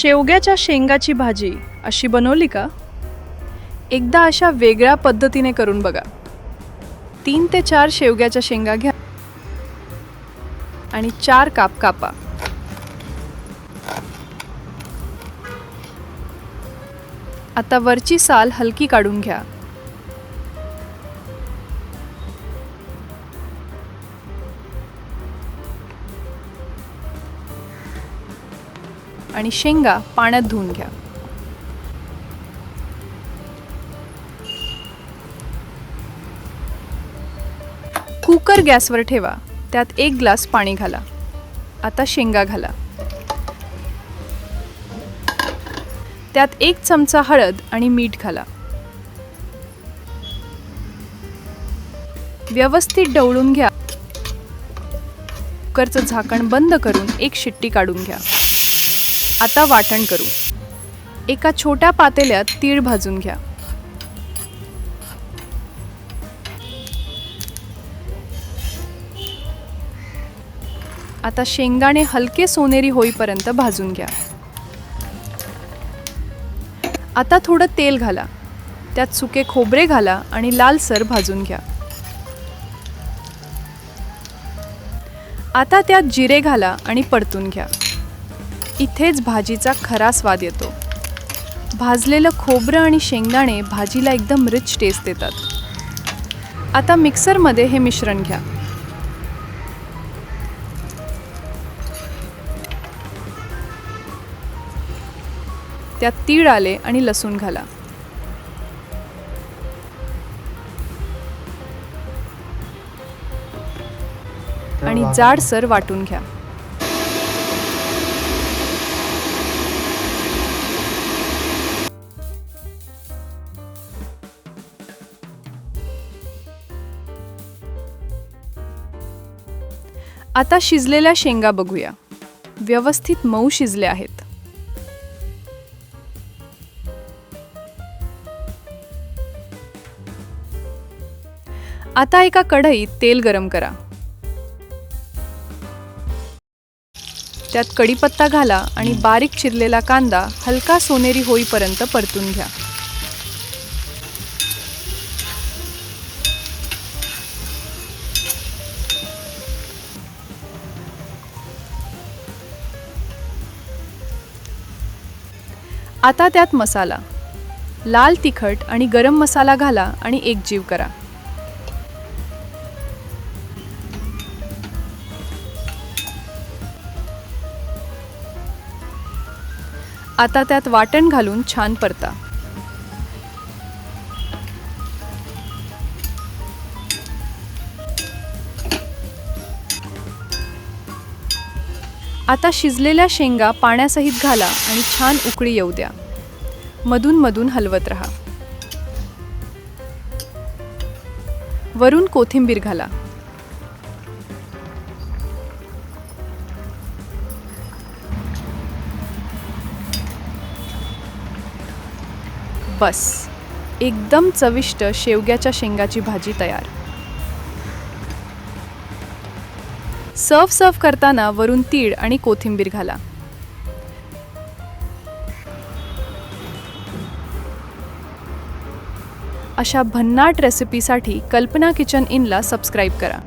शेवग्याच्या शेंगाची भाजी अशी बनवली का? एकदा अशा वेगळ्या पद्धतीने करून बघा. 3 ते 4 शेवग्याच्या शेंगा घ्या आणि 4 काप कापा. आता वरची साल हलकी काढून घ्या. आणि शेंगा पाण्यात धुवून घ्या. कुकर गॅसवर ठेवा. त्यात 1 ग्लास पाणी घाला. आता शेंगा घाला. त्यात 1 चमचा हळद आणि मीठ घाला. व्यवस्थित ढवळून घ्या. कुकरचं झाकण बंद करून 1 शिट्टी काढून घ्या. आता वाटण करू. एका छोट्या पातेल्यात तीळ भाजून घ्या. आता शेंगदाणे हलके सोनेरी होईपर्यंत भाजून घ्या. आता थोडं तेल घाला. त्यात सुके खोबरे घाला आणि लालसर भाजून घ्या. आता त्यात जिरे घाला आणि परतून घ्या. इथेच भाजीचा खरा स्वाद येतो. भाजलेलं खोबरं आणि शेंगदाणे भाजीला एकदम रिच टेस्ट देतात. आता मिक्सरमध्ये हे मिश्रण घ्या. त्यात तीळ आले आणि लसूण घाला. आणि जाडसर वाटून घ्या. आता शिजलेल्या शेंगा बघूया. व्यवस्थित मऊ शिजल्या आहेत. आता एका कढईत तेल गरम करा. त्यात कढीपत्ता घाला आणि बारीक चिरलेला कांदा हलका सोनेरी होईपर्यंत परतून घ्या. आता त्यात मसाला, लाल तिखट आणि गरम मसाला घाला आणि एकजीव करा. आता त्यात वाटण घालून छान परता. आता शिजलेल्या शेंगा पाण्यासहित घाला आणि छान उकळी येऊ द्या. मधून मधून हलवत राहा. वरून कोथिंबीर घाला. बस, एकदम चविष्ट शेवग्याच्या शेंगाची भाजी तयार. सर्व करताना वरून तीळ आणि कोथिंबीर घाला. अशा भन्नाट रेसिपीसाठी कल्पना किचन इनला सबस्क्राईब करा.